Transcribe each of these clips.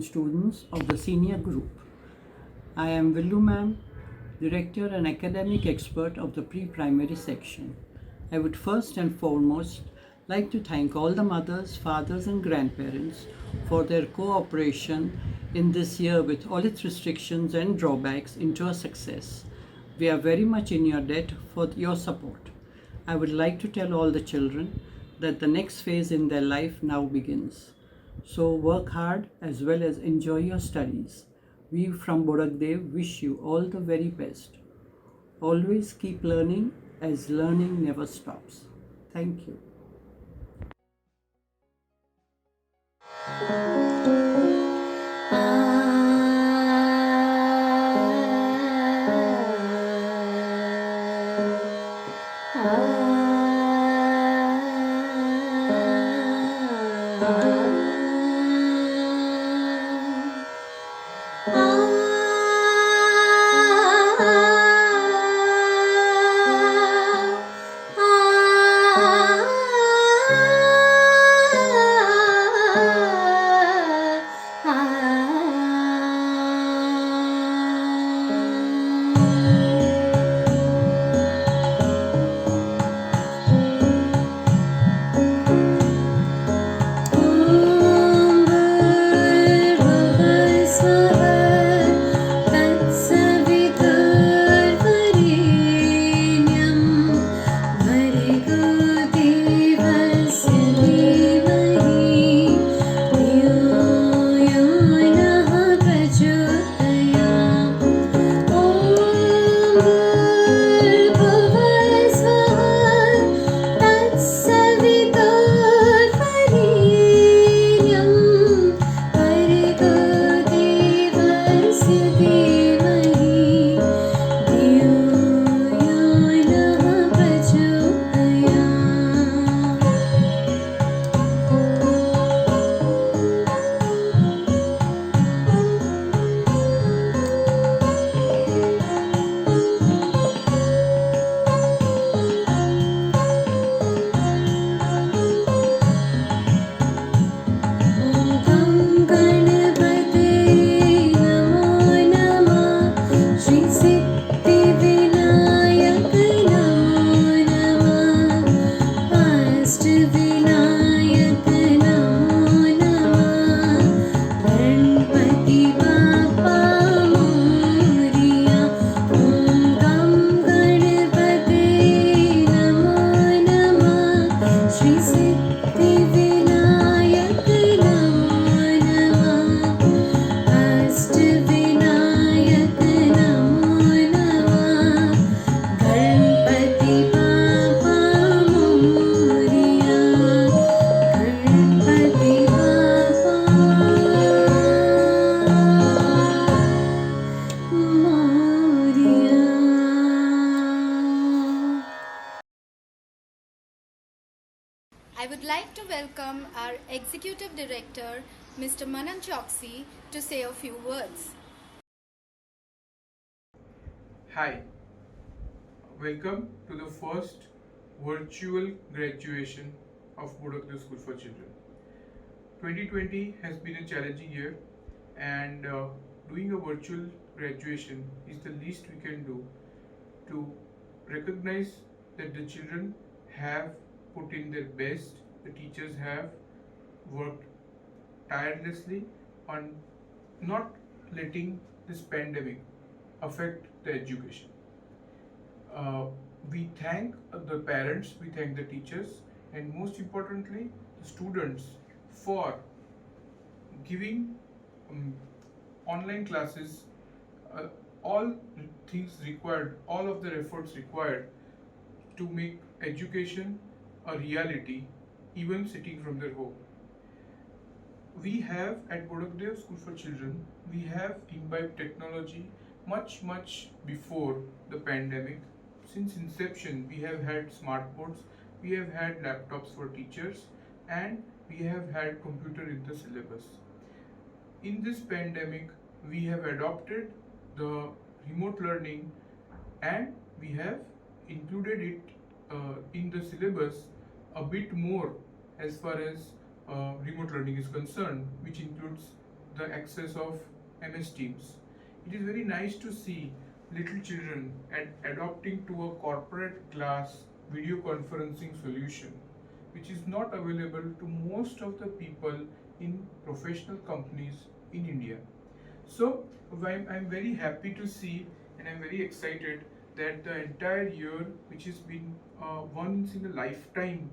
students of the senior group. I am Villu Ma'am, Director and Academic Expert of the Pre-Primary section. I would first and foremost like to thank all the mothers, fathers and grandparents for their cooperation in this year with all its restrictions and drawbacks into a success. We are very much in your debt for your support. I would like to tell all the children that the next phase in their life now begins. So work hard as well as enjoy your studies. We from Bodakdev wish you all the very best. Always keep learning as learning never stops. Thank you. I would like to welcome our Executive Director, Mr. Manan Choksi, to say a few words. Hi, welcome to the first virtual graduation of Bodakdev School for Children. 2020 has been a challenging year, and doing a virtual graduation is the least we can do to recognize that the children have put in their best, the teachers have worked tirelessly on not letting this pandemic affect the education. We thank the parents, we thank the teachers, and most importantly, the students for giving online classes uh, all things required, all of their efforts required to make education a reality, even sitting from their home. We have at Bodakdev School for Children, we have imbibed technology much before the pandemic. Since inception, we have had smart boards, we have had laptops for teachers, and we have had computer in the syllabus. In this pandemic, we have adopted the remote learning, and we have included it in the syllabus a bit more as far as remote learning is concerned, which includes the access of MS Teams. It is very nice to see little children adopting to a corporate class video conferencing solution, which is not available to most of the people in professional companies in India. So I'm very happy to see, and I'm very excited that the entire year, which has been once in a lifetime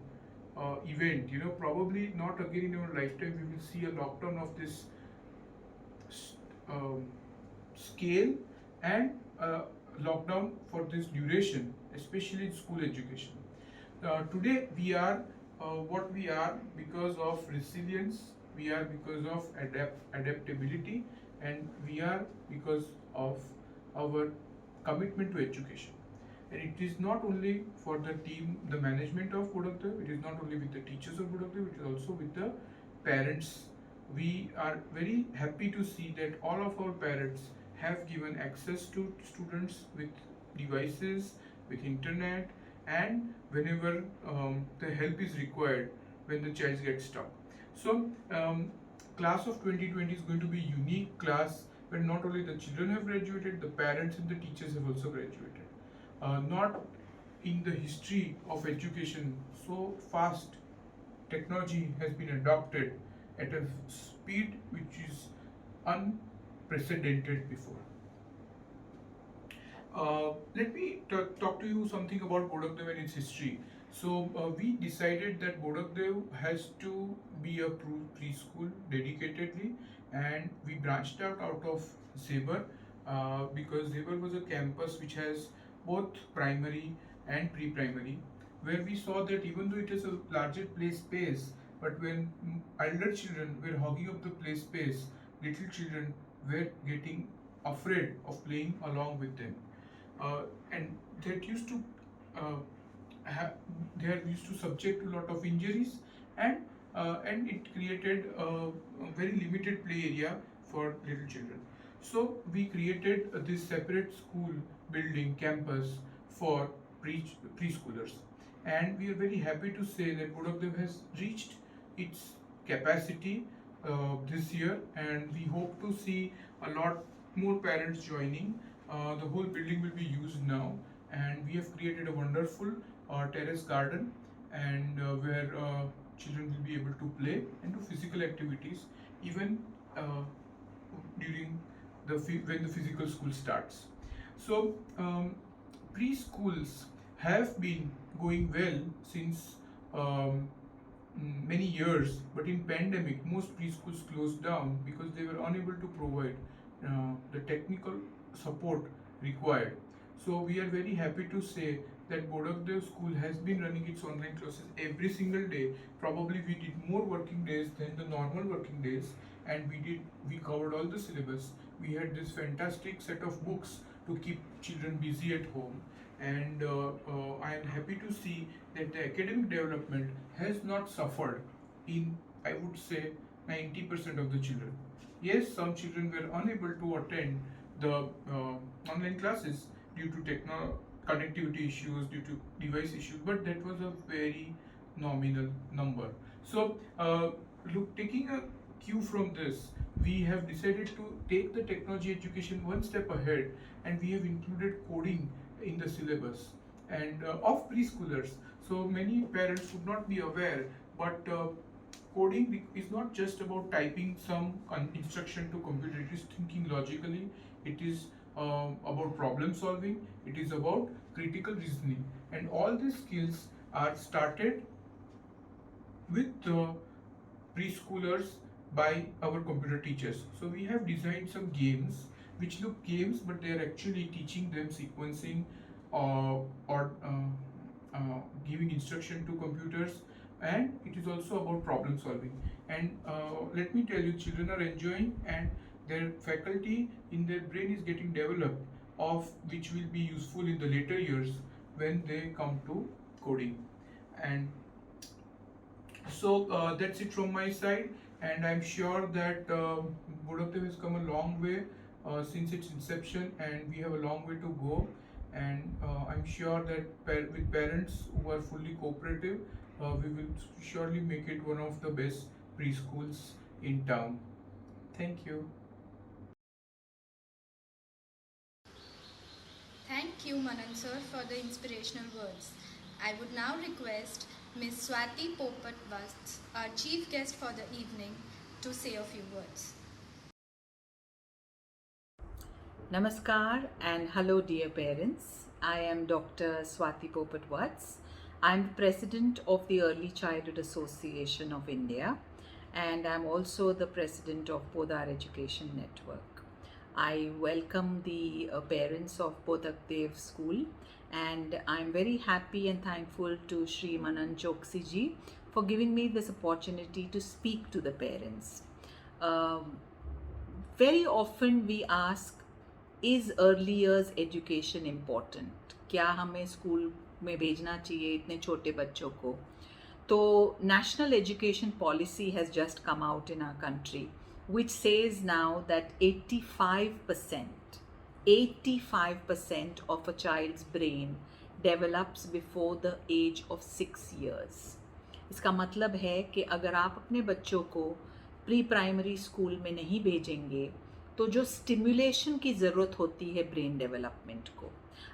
event, probably not again in our lifetime, we will see a lockdown of this um, scale and lockdown for this duration, especially in school education. Today we are what we are because of resilience, we are because of adaptability, and we are because of our commitment to education. And it is not only for the team, the management of Bodakdev, it is not only with the teachers of Bodakdev, it is also with the parents. We are very happy to see that all of our parents have given access to students with devices, with internet, and whenever the help is required when the child gets stuck. So class of 2020 is going to be a unique class where not only the children have graduated, the parents and the teachers have also graduated. Not in the history of education so fast technology has been adopted at a speed which is unprecedented before. Let me talk to you something about Bodakdev and its history. So we decided that Bodakdev has to be a preschool dedicatedly, and we branched out of Zebar because Zebar was a campus which has both primary and pre-primary, where we saw that even though it is a larger play space, but when elder children were hogging up the play space, little children were getting afraid of playing along with them. And that used to they are used to subject to a lot of injuries, and it created a very limited play area for little children. So we created this separate school building campus for preschoolers, and we are very happy to say that Bodakdev has reached its capacity this year, and we hope to see a lot more parents joining. The whole building will be used now, and we have created a wonderful terrace garden, and where children will be able to play and do physical activities even during when the physical school starts. So preschools have been going well since many years, but in pandemic most preschools closed down because they were unable to provide the technical support required. So we are very happy to say that Bodakdev school has been running its online classes every single day. Probably we did more working days than the normal working days, and we covered all the syllabus. We had this fantastic set of books to keep children busy at home, and I am happy to see that the academic development has not suffered in, I would say, 90% of the children. Yes, some children were unable to attend the online classes due to connectivity issues, due to device issues, but that was a very nominal number. So taking a cue from this, we have decided to take the technology education one step ahead, and we have included coding in the syllabus and of preschoolers. So many parents would not be aware, but coding is not just about typing some instruction to computer. It is thinking logically, it is about problem solving, it is about critical reasoning, and all these skills are started with preschoolers by our computer teachers. So we have designed some games which look games, but they are actually teaching them sequencing or giving instruction to computers, and it is also about problem solving. And let me tell you, children are enjoying, and their faculty in their brain is getting developed, of which will be useful in the later years when they come to coding. And so that's it from my side, and I'm sure that Bodakdev has come a long way since its inception, and we have a long way to go. And I'm sure that with parents who are fully cooperative, we will surely make it one of the best preschools in town. Thank you. Thank you, Manan sir, for the inspirational words. I would now request Ms. Swati Popat Vats, our chief guest for the evening, to say a few words. Namaskar and hello, dear parents. I am Dr. Swati Popat Vats. I am the president of the Early Childhood Association of India, and I am also the president of Podar Education Network. I welcome the parents of Podak Dev School, and I am very happy and thankful to Shri Manan Choksi ji for giving me this opportunity to speak to the parents. Very often we ask, is early years education important? क्या हमें school में भेजना चाहिए इतने छोटे बच्चों को? तो national education policy has just come out in our country which says now that 85% of a child's brain develops before the age of 6 years. इसका मतलब है कि अगर आप अपने बच्चों को प्री प्राइमरी स्कूल में नहीं भेजेंगे तो जो स्टिमुलेशन की ज़रूरत होती है ब्रेन डेवलपमेंट को,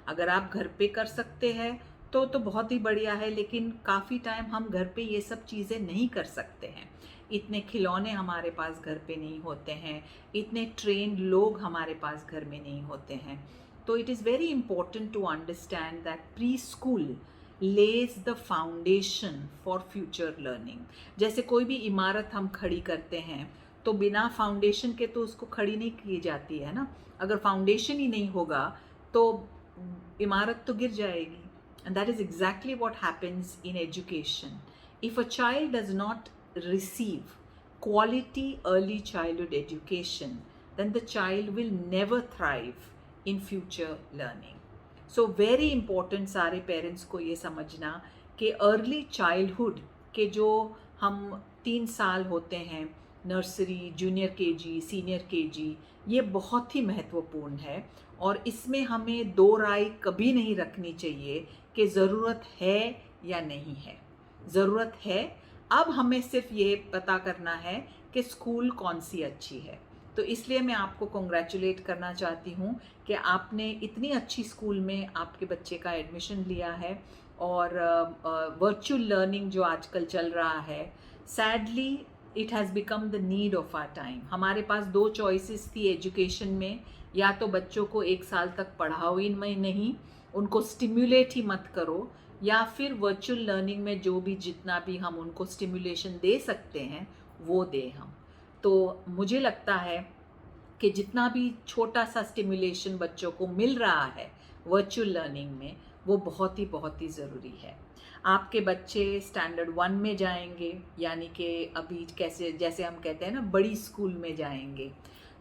अगर आप घर पे कर सकते हैं तो बहुत ही बढ़िया है, लेकिन काफ़ी टाइम हम घर पे ये सब चीज़ें नहीं कर सकते हैं. इतने खिलौने हमारे पास घर पे नहीं होते हैं, इतने ट्रेन्ड लोग हमारे पास घर में नहीं होते हैं. तो it is very important to understand that preschool lays the foundation for future learning. जैसे कोई भी इमारत हम खड़ी करते हैं तो बिना फाउंडेशन के तो उसको खड़ी नहीं की जाती है ना. अगर फाउंडेशन ही नहीं होगा तो इमारत तो गिर जाएगी. And that is exactly what happens in education. If a child does not receive quality early childhood education, then the child will never thrive in future learning. So very important सारे parents को ये समझना कि early childhood के जो हम 3 साल होते हैं, nursery, junior KG, senior KG, ये बहुत ही महत्वपूर्ण है. और इसमें हमें दो राय कभी नहीं रखनी चाहिए कि ज़रूरत है या नहीं है. ज़रूरत है. अब हमें सिर्फ ये पता करना है कि स्कूल कौन सी अच्छी है. तो इसलिए मैं आपको कॉन्ग्रेचुलेट करना चाहती हूँ कि आपने इतनी अच्छी स्कूल में आपके बच्चे का एडमिशन लिया है. और वर्चुअल लर्निंग जो आजकल चल रहा है, sadly it has become the need of our time. हमारे पास 2 चॉइसेस थी एजुकेशन में, या तो बच्चों को 1 साल तक पढ़ाओ ही नहीं, उनको स्टिम्युलेट ही मत करो, या फिर वर्चुअल लर्निंग में जो भी जितना भी हम उनको स्टिम्युलेशन दे सकते हैं वो दें हम. तो मुझे लगता है कि जितना भी छोटा सा स्टिम्युलेशन बच्चों को मिल रहा है वर्चुअल लर्निंग में, वो बहुत ही ज़रूरी है. आपके बच्चे स्टैंडर्ड 1 में जाएंगे, यानी कि अभी जैसे हम कहते हैं ना, बड़ी स्कूल में जाएंगे.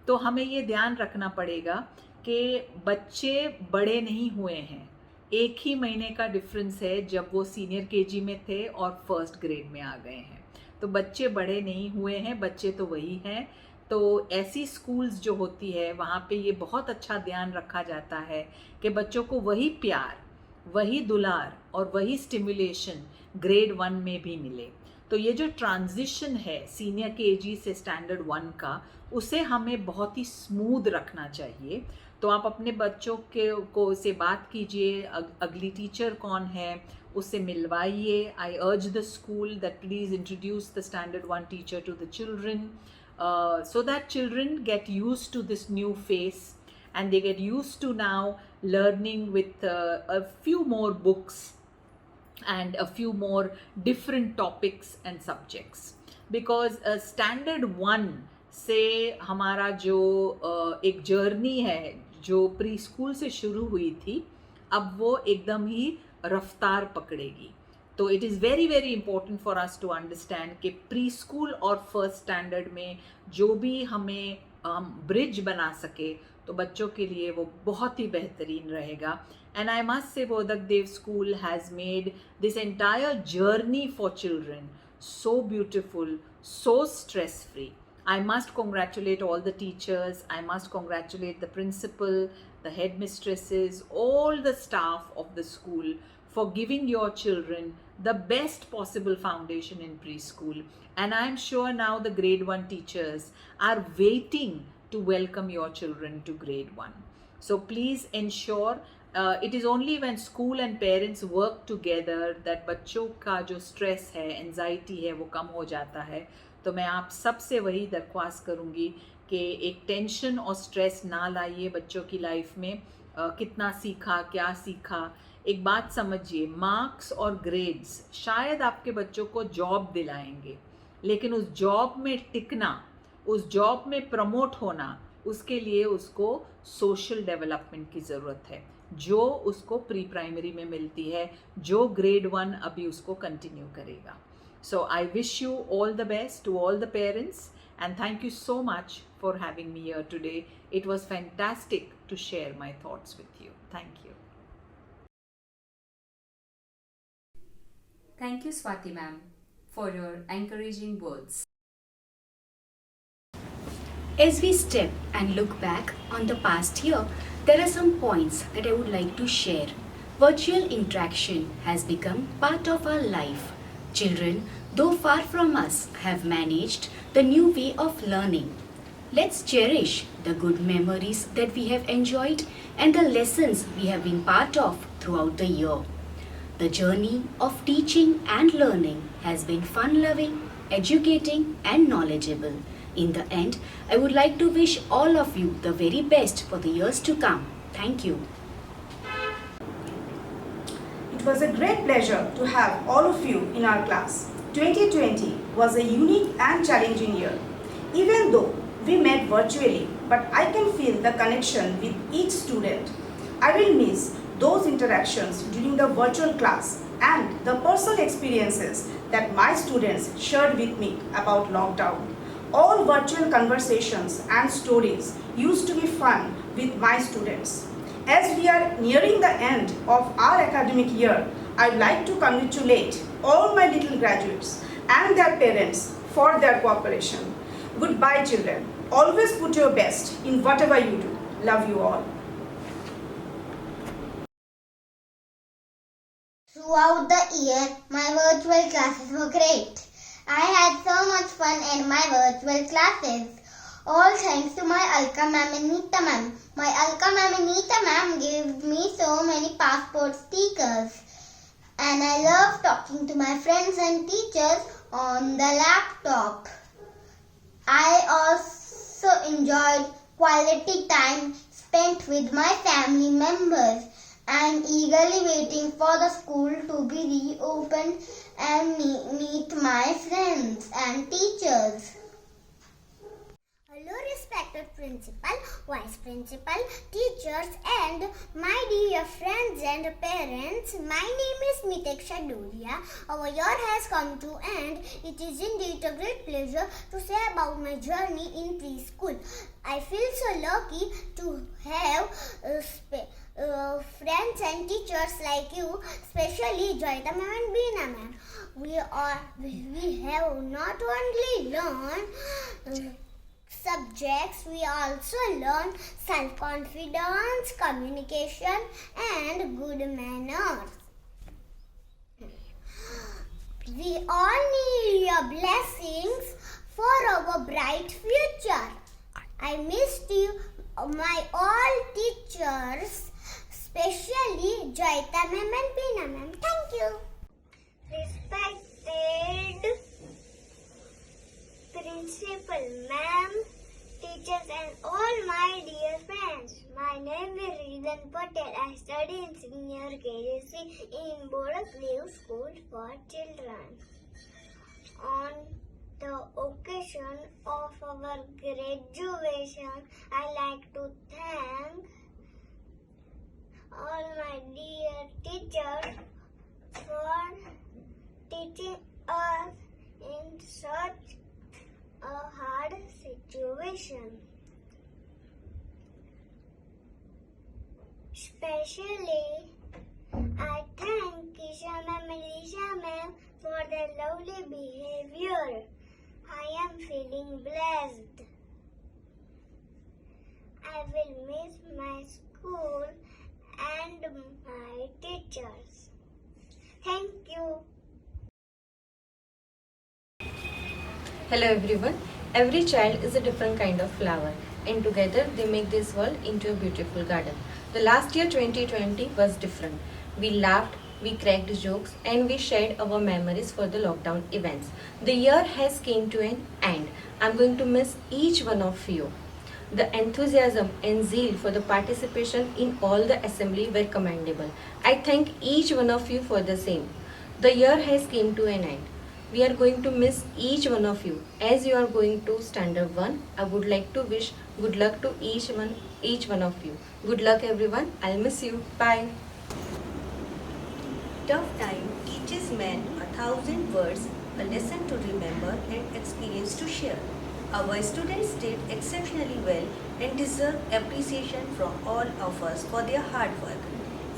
तो हमें ये ध्यान रखना पड़ेगा कि बच्चे बड़े नहीं हुए हैं. 1 ही महीने का डिफरेंस है जब वो सीनियर केजी में थे और फर्स्ट ग्रेड में आ गए हैं. तो बच्चे बड़े नहीं हुए हैं, बच्चे तो वही हैं. तो ऐसी स्कूल्स जो होती है वहाँ पे ये बहुत अच्छा ध्यान रखा जाता है कि बच्चों को वही प्यार, वही दुलार और वही स्टिमुलेशन ग्रेड 1 में भी मिले. तो ये जो ट्रांजिशन है सीनियर केजी से स्टैंडर्ड 1 का, उसे हमें बहुत ही स्मूथ रखना चाहिए. तो आप अपने बच्चों को से बात कीजिए, अगली टीचर कौन है उससे मिलवाइए. I urge the school that please introduce the standard 1 teacher to the children, so that children get used to this new face and they get used to now learning with a few more books and a few more different topics and subjects. Because standard 1 से हमारा जो एक journey है जो pre school से शुरू हुई थी, अब वो एकदम ही रफ्तार पकड़ेगी. तो it is very important for us to understand कि प्री स्कूल और फर्स्ट स्टैंडर्ड में जो भी हमें ब्रिज बना सके तो बच्चों के लिए वो बहुत ही बेहतरीन रहेगा. And I must say Bodhak Dev school has made this entire journey for children so beautiful, so stress free. I must congratulate all the teachers, I must congratulate the principal, the headmistresses, all the staff of the school for giving your children the best possible foundation in preschool. And I'm sure now the grade 1 teachers are waiting to welcome your children to grade 1. So please ensure, it is only when school and parents work together that बच्चों का जो stress है, anxiety है, वो कम हो जाता है. तो मैं आप सबसे वही दरख्वास्त करूँगी कि एक टेंशन और स्ट्रेस ना लाइए बच्चों की लाइफ में. कितना सीखा, क्या सीखा, एक बात समझिए, मार्क्स और ग्रेड्स शायद आपके बच्चों को जॉब दिलाएंगे, लेकिन उस जॉब में टिकना, उस जॉब में प्रमोट होना, उसके लिए उसको सोशल डेवलपमेंट की ज़रूरत है, जो उसको प्री प्राइमरी में मिलती है, जो ग्रेड 1 अभी उसको कंटिन्यू करेगा. So I wish you all the best to all the parents, and thank you so much for having me here today. It was fantastic to share my thoughts with you. Thank you. Thank you, Swati ma'am, for your encouraging words. As we step and look back on the past year, there are some points that I would like to share. Virtual interaction has become part of our life. Children, though far from us, have managed the new way of learning. Let's cherish the good memories that we have enjoyed and the lessons we have been part of throughout the year. The journey of teaching and learning has been fun-loving, educating and knowledgeable. In the end, I would like to wish all of you the very best for the years to come. Thank you. It was a great pleasure to have all of you in our class. 2020 was a unique and challenging year. Even though we met virtually, but I can feel the connection with each student. I will miss those interactions during the virtual class and the personal experiences that my students shared with me about lockdown. All virtual conversations and stories used to be fun with my students. As we are nearing the end of our academic year, I would like to congratulate all my little graduates and their parents for their cooperation. Goodbye, children. Always put your best in whatever you do. Love you all. Throughout the year, my virtual classes were great. I had so much fun in my virtual classes. All thanks to my Alka ma'am and Neeta ma'am. My Alka ma'am and Neeta ma'am gave me so many passport stickers. And I love talking to my friends and teachers on the laptop. I also enjoyed quality time spent with my family members. I am eagerly waiting for the school to be reopened and meet my friends and teachers. Hello respected principal, vice principal, teachers and my dear friends and parents. My name is Miteksha Doria. Our year has come to end. It is indeed a great pleasure to say about my journey in preschool. I feel so lucky to have friends and teachers like you, especially Joyita ma'am and Beena ma'am. We have not only learned subjects, we also learn self-confidence, communication and good manners. We all need your blessings for our bright future. I missed you, my all teachers, especially Joyita ma'am and Beena ma'am. Thank you. Respected Principal ma'am, teachers and all my dear friends. My name is Ridan Patel. I study in senior KGC in Borak New School for Children. On the occasion of our graduation, I like to thank all my dear teachers for teaching us in such a hard situation. Especially, I thank Kisha ma'am and Lisha ma'am for their lovely behavior. I am feeling blessed. I will miss my school and my teachers. Thank you. Hello everyone. Every child is a different kind of flower and together they make this world into a beautiful garden. The last year 2020 was different. We laughed, we cracked jokes and we shared our memories for the lockdown events. The year has came to an end. I'm going to miss each one of you. The enthusiasm and zeal for the participation in all the assembly were commendable. I thank each one of you for the same. The year has came to an end. We are going to miss each one of you. As you are going to standard 1, I would like to wish good luck to each one of you. Good luck everyone. I'll miss you. Bye. Tough time teaches man 1,000 words, a lesson to remember and experience to share. Our students did exceptionally well and deserve appreciation from all of us for their hard work.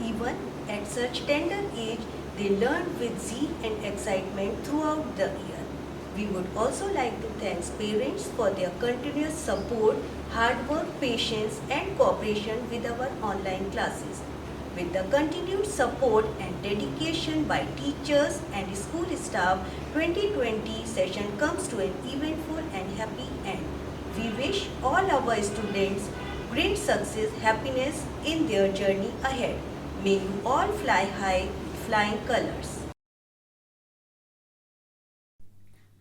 Even at such tender age, they learned with zeal and excitement throughout the year. We would also like to thank parents for their continuous support, hard work, patience and cooperation with our online classes. With the continued support and dedication by teachers and school staff, 2020 session comes to an eventful and happy end. We wish all our students great success, happiness in their journey ahead. May you all fly high, flying colors.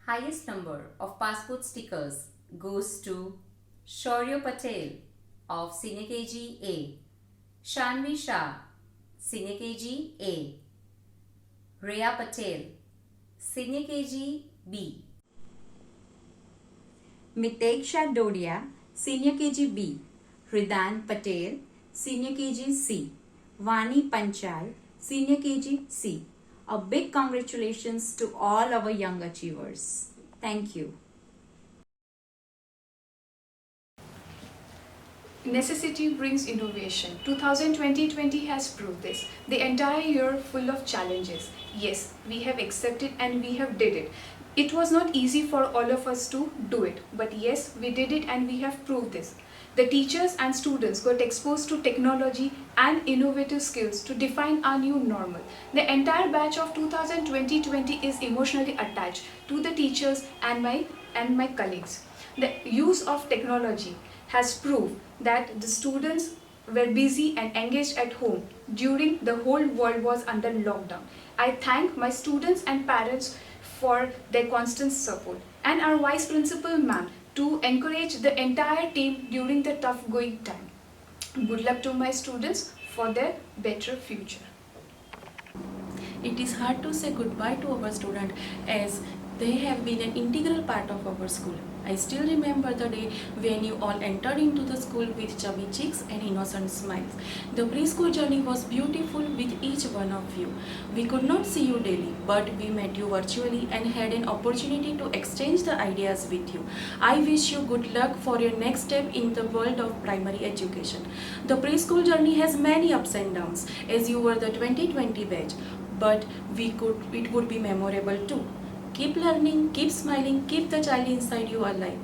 Highest number of passport stickers goes to Shaurya Patel of Senior KG A, Shanvi Shah, Senior KG A, Rhea Patel, Senior KG B, Miteksha Dodia, Senior KG B, Hridan Patel, Senior KG C, Vani Panchal, Senior KG C. A big congratulations to all our young achievers. Thank you. Necessity brings innovation. 2020 has proved this. The entire year full of challenges. Yes, we have accepted and we have did it. It was not easy for all of us to do it, but yes, we did it and we have proved this. The teachers and students got exposed to technology and innovative skills to define our new normal. The entire batch of 2020 is emotionally attached to the teachers and my colleagues. The use of technology has proved that the students were busy and engaged at home during the whole world was under lockdown. I thank my students and parents for their constant support and our Vice Principal ma'am to encourage the entire team during the tough going time. Good luck to my students for their better future. It is hard to say goodbye to our students as they have been an integral part of our school. I still remember the day when you all entered into the school with chubby cheeks and innocent smiles. The preschool journey was beautiful with each one of you. We could not see you daily, but we met you virtually and had an opportunity to exchange the ideas with you. I wish you good luck for your next step in the world of primary education. The preschool journey has many ups and downs as you were the 2020 batch, but it would be memorable too. Keep learning, keep smiling, keep the child inside you alive.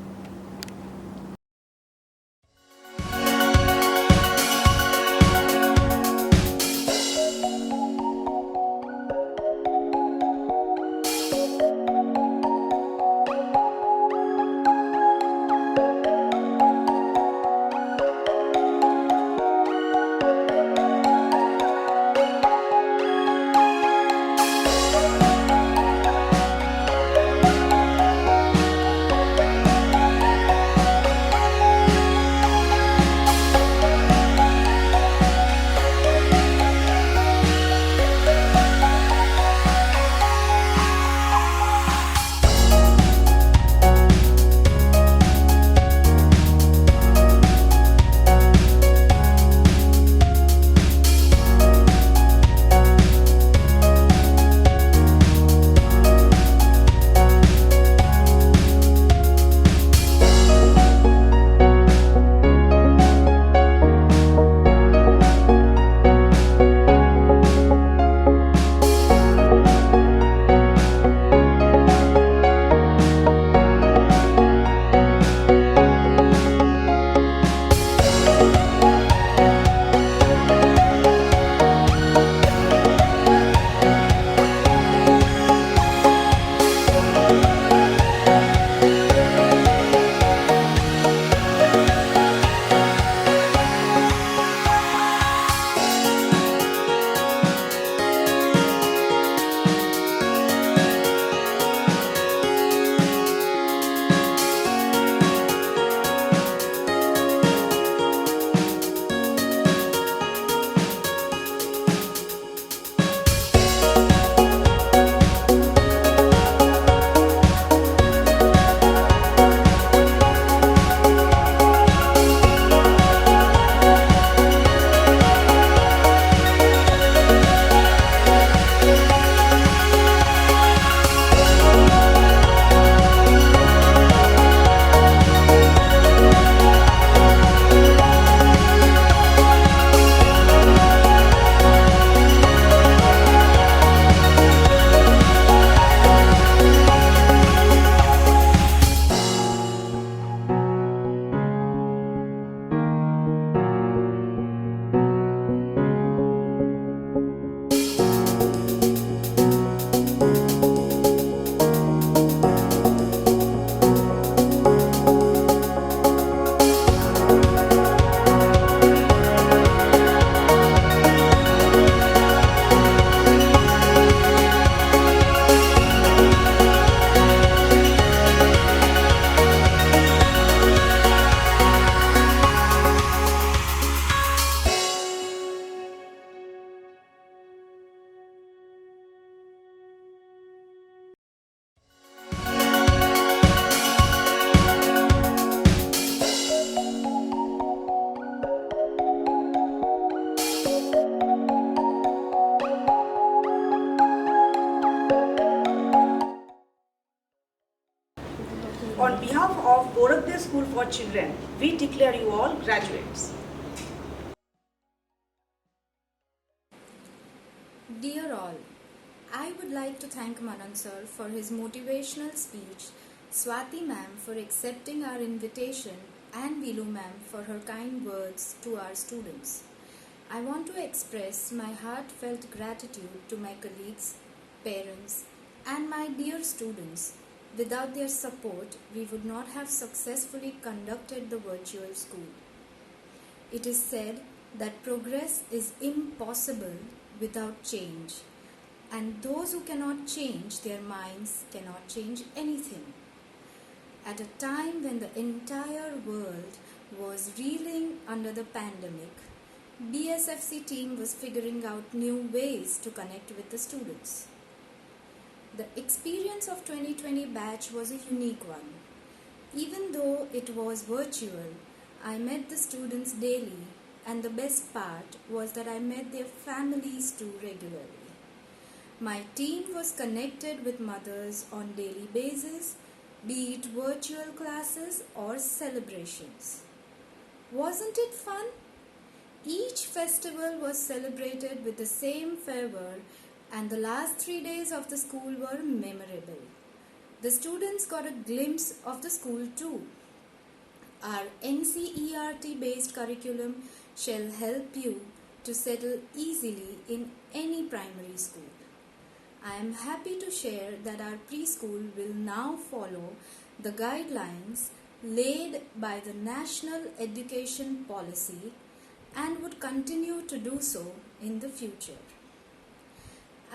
School for Children, we declare you all graduates. Dear all, I would like to thank Manan sir for his motivational speech, Swati ma'am for accepting our invitation, and Vilu ma'am for her kind words to our students. I want to express my heartfelt gratitude to my colleagues, parents, and my dear students. Without their support, we would not have successfully conducted the virtual school. It is said that progress is impossible without change, and those who cannot change their minds cannot change anything. At a time when the entire world was reeling under the pandemic, BSFC team was figuring out new ways to connect with the students. The experience of 2020 batch was a unique one. Even though it was virtual, I met the students daily, and the best part was that I met their families too regularly. My team was connected with mothers on daily basis, be it virtual classes or celebrations. Wasn't it fun? Each festival was celebrated with the same fervor, and the last 3 days of the school were memorable. The students got a glimpse of the school too. Our NCERT based curriculum shall help you to settle easily in any primary school. I am happy to share that our preschool will now follow the guidelines laid by the National Education Policy and would continue to do so in the future.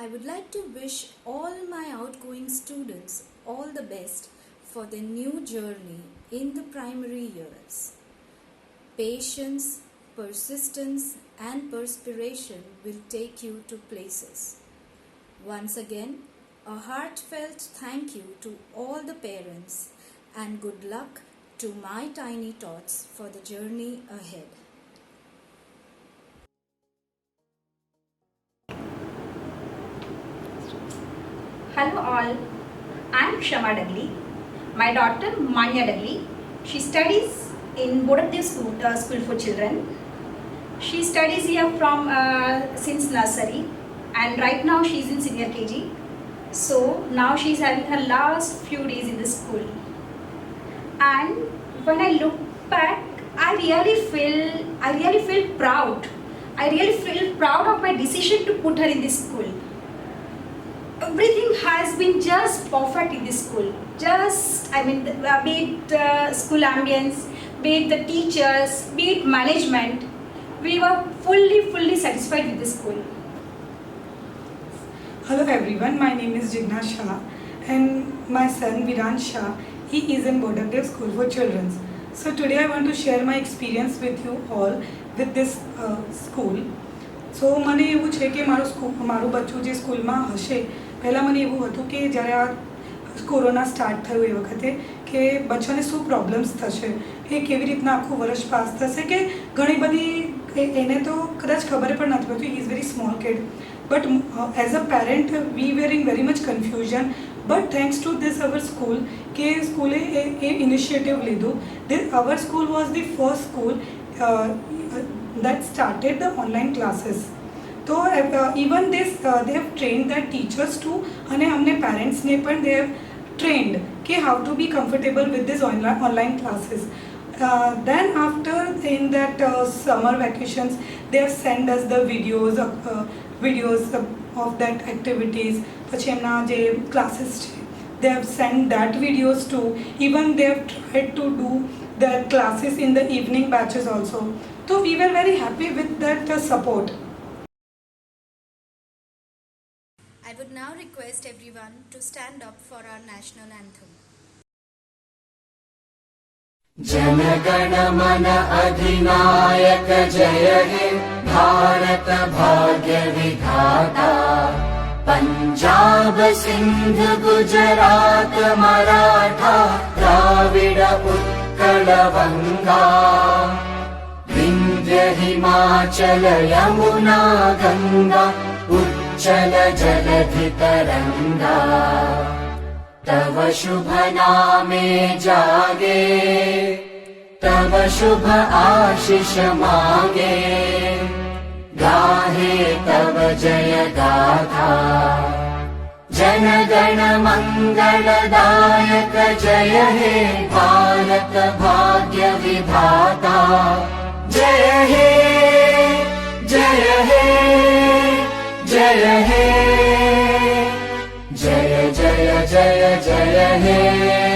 I would like to wish all my outgoing students all the best for their new journey in the primary years. Patience, persistence, and perspiration will take you to places. Once again, a heartfelt thank you to all the parents, and good luck to my tiny tots for the journey ahead. Hello all, I am Shama Dagli. My daughter Manya Dagli. She studies in Bodhdev School for Children. She studies here from since nursery, and right now she is in senior KG. So now she is having her last few days in the school. And when I look back, I really feel proud. I really feel proud of my decision to put her in this school. Everything has been just perfect in this school. Be it school ambience, be it the teachers, be it management, we were fully satisfied with this school. Hello everyone, my name is Jigna Shah, and my son Viran Shah, he is in Bodhdev School for Children. So today I want to share my experience with you all with this school. So મને એવું છે કે મારું બચ્ચું જે સ્કૂલમાં હશે, પહેલાં મને એવું હતું કે જ્યારે આ કોરોના સ્ટાર્ટ થયું એ વખતે કે બચ્ચાને શું પ્રોબ્લેમ્સ થશે, એ કેવી રીતના આખું વર્ષ પાસ થશે, કે ઘણી બધી એને તો કદાચ ખબર પણ નથી પડતી. He is very small kid, but as a parent we were in very much confusion. But thanks to this our school કે સ્કૂલે એ ઇનિશિયેટિવ લીધું. Our school was the first school that started the online classes. So even this they have trained their teachers too, and हमने parents ने पण they have trained कि how to be comfortable with this online classes. Then after in that summer vacations, they have sent us the videos of that activities. પછી એમના જે classes છે, they have sent that videos too. Even they have tried to do the classes in the evening batches also. So we were very happy with that support. I would now request everyone to stand up for our national anthem. Jana Gana Mana Adhinayak Jaya He Bharat Bhagya Vidhata Punjab Sindh Gujarat Maratha Dravida Utkala Vanga Vindhya Himachala Yamuna Ganga Uchchala Jaladhi Taranga Tava Shubha Name Jage तव शुभ आशीष मांगे, गाहे तव जय गाथा। जन गण मंगलदायक जय हे भारत भाग्य विधाता। जय हे जय हे जय हे, जय जय जय जय हे।